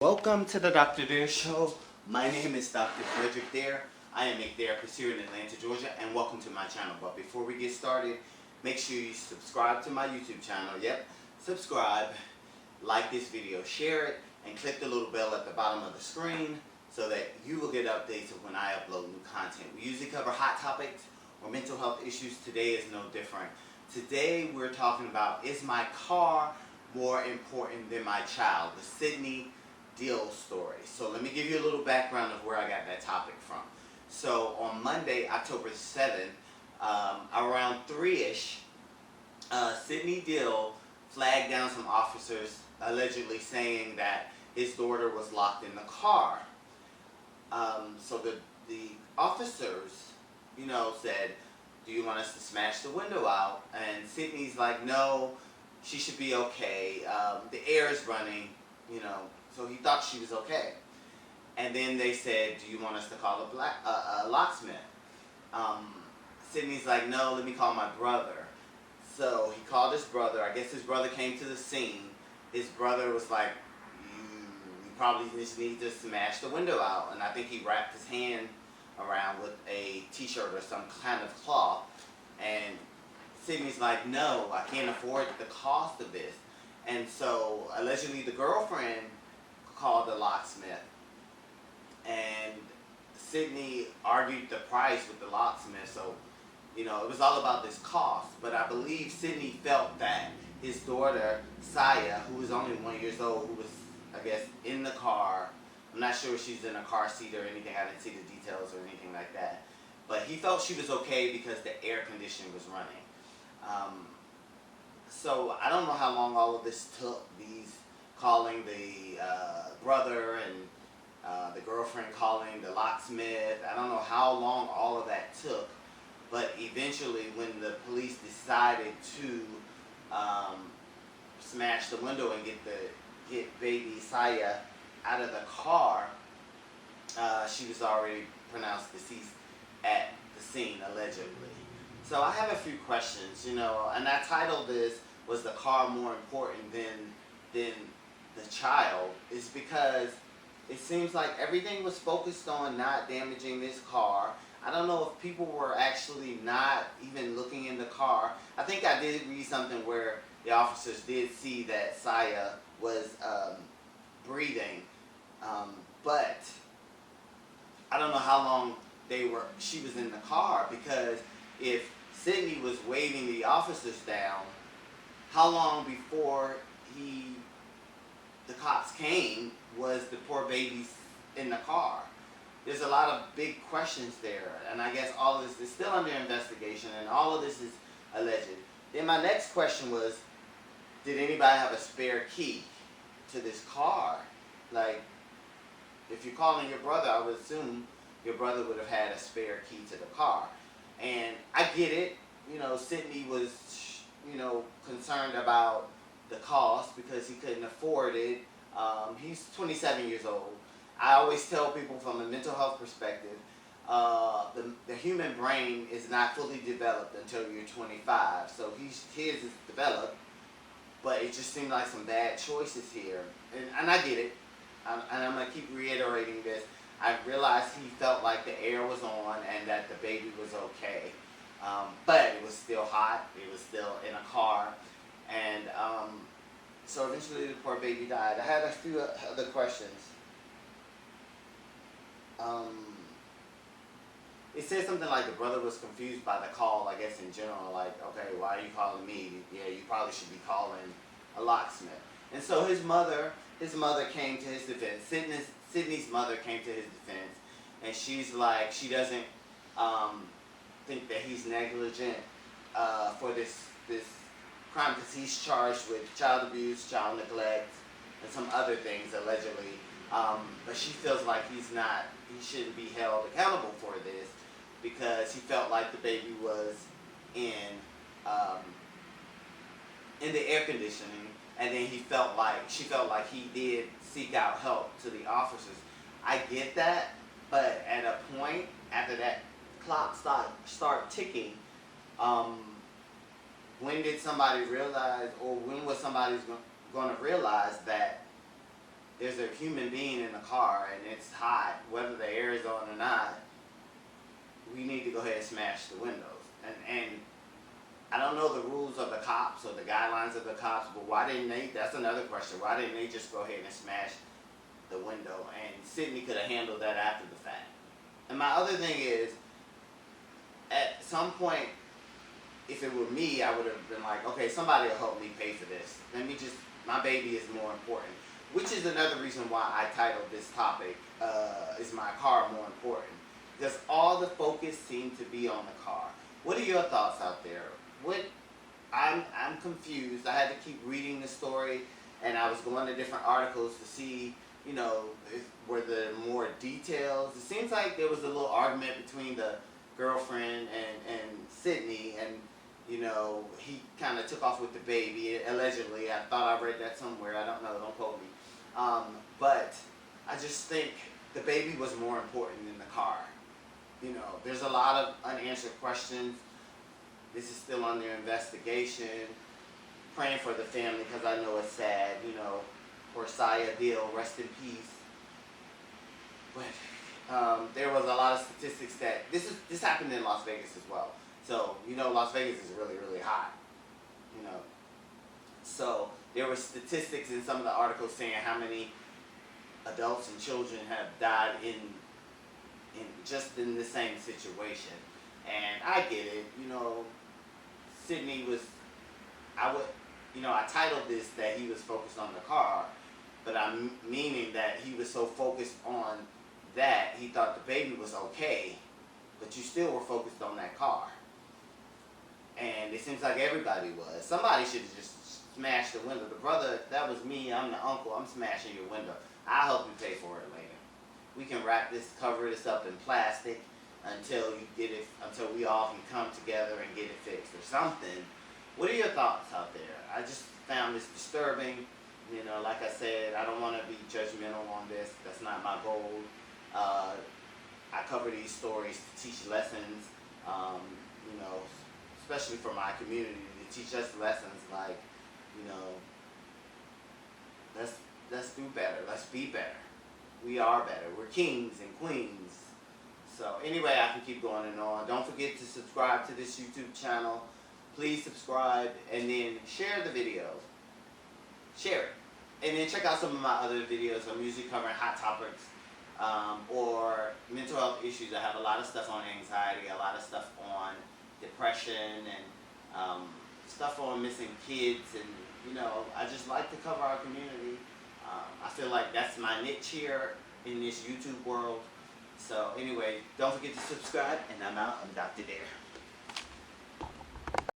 Welcome to the Dr. Dare Show. My name is Dr. Frederick Dare. I am a therapist here in Atlanta, Georgia, and welcome to my channel. But before we get started, make sure you subscribe to my YouTube channel. Yep, subscribe, like this video, share it, and click the little bell at the bottom of the screen so that you will get updates of when I upload new content. We usually cover hot topics or mental health issues. Today is no different. Today we're talking about, is my car more important than my child? The Sidney Deal story. So let me give you a little background of where I got that topic from. So on Monday, October 7th, around 3-ish, Sidney Deal flagged down some officers allegedly saying that his daughter was locked in the car. So the officers, said, do you want us to smash the window out? And Sidney's like, no, she should be okay. The air is running, so he thought she was okay. And then they said, do you want us to call a locksmith? Sidney's like, no, let me call my brother. So he called his brother. I guess his brother came to the scene. His brother was like, you probably just need to smash the window out. And I think he wrapped his hand around with a t-shirt or some kind of cloth. And Sidney's like, no, I can't afford the cost of this. And so allegedly the girlfriend called the locksmith, and Sidney argued the price with the locksmith. So, it was all about this cost. But I believe Sidney felt that his daughter, Sayah, who was only 1 year old, who was, I guess, in the car. I'm not sure if she's in a car seat or anything. I didn't see the details or anything like that. But he felt she was okay because the air conditioning was running. So I don't know how long all of this took. These calling the brother and the girlfriend calling the locksmith. I don't know how long all of that took. But eventually, when the police decided to smash the window and get baby Sayah out of the car, she was already pronounced deceased at the scene, allegedly. So I have a few questions, and I titled this, was the car more important than the child? Is because it seems like everything was focused on not damaging this car. I don't know if people were actually not even looking in the car. I think I did read something where the officers did see that Sayah was breathing, but I don't know how long she was in the car, because if Sidney was waving the officers down, how long before the cops came was the poor baby in the car? There's a lot of big questions there, and I guess all of this is still under investigation, and all of this is alleged. Then my next question was, did anybody have a spare key to this car? Like, if you're calling your brother, I would assume your brother would have had a spare key to the car. And I get it, Sidney was, concerned about the cost because he couldn't afford it. He's 27 years old. I always tell people from a mental health perspective, the human brain is not fully developed until you're 25. So his is developed, but it just seemed like some bad choices here. And I get it. And I'm going to keep reiterating this. I realized he felt like the air was on and that the baby was okay. But it was still hot. It was still in a car. And so eventually the poor baby died. I had a few other questions. It said something like the brother was confused by the call, I guess in general, like, okay, why are you calling me? Yeah, you probably should be calling a locksmith. And so his mother came to his defense. Sidney's mother came to his defense, and she's like, she doesn't think that he's negligent for this crime, because he's charged with child abuse, child neglect, and some other things allegedly. But she feels like he shouldn't be held accountable for this because he felt like the baby was in the air conditioning, and then she felt like he did seek out help to the officers. I get that, but at a point after that clock start ticking, when did somebody realize, or when was somebody going to realize that there's a human being in the car and it's hot, whether the air is on or not, we need to go ahead and smash the windows. And I don't know the rules of the cops or the guidelines of the cops, but why didn't they? That's another question. Why didn't they just go ahead and smash the window? And Sidney could have handled that after the fact. And my other thing is, at some point, if it were me, I would have been like, okay, somebody will help me pay for this. My baby is more important. Which is another reason why I titled this topic, Is My Car More Important? Because all the focus seemed to be on the car. What are your thoughts out there? I'm confused. I had to keep reading the story, and I was going to different articles to see, were there more details. It seems like there was a little argument between the girlfriend and Sidney, and he kind of took off with the baby, allegedly. I thought I read that somewhere. I don't know. Don't quote me. But I just think the baby was more important than the car. There's a lot of unanswered questions. This is still under investigation. Praying for the family because I know it's sad. For Sayah Deal, rest in peace. But there was a lot of statistics that this happened in Las Vegas as well. So Las Vegas is really, really hot. So there were statistics in some of the articles saying how many adults and children have died in just in the same situation. And I get it. Sidney was, I titled this that he was focused on the car, but I'm meaning that he was so focused on that he thought the baby was okay, but you still were focused on that car. And it seems like everybody was. Somebody should have just smashed the window. The brother, if that was me, I'm the uncle, I'm smashing your window. I'll help you pay for it later. We can cover this up in plastic until we all can come together and get it fixed or something. What are your thoughts out there? I just found this disturbing. Like I said, I don't want to be judgmental on this. That's not my goal. I cover these stories to teach lessons, especially for my community, to teach us lessons like, let's do better. Let's be better. We are better. We're kings and queens. So anyway, I can keep going and on. Don't forget to subscribe to this YouTube channel. Please subscribe and then share the video. Share it. And then check out some of my other videos. I'm usually covering hot topics or mental health issues. I have a lot of stuff on anxiety, a lot of stuff on depression, and stuff on missing kids. And, I just like to cover our community. I feel like that's my niche here in this YouTube world. So anyway, don't forget to subscribe, and I'm out. I'm Dr. Dare.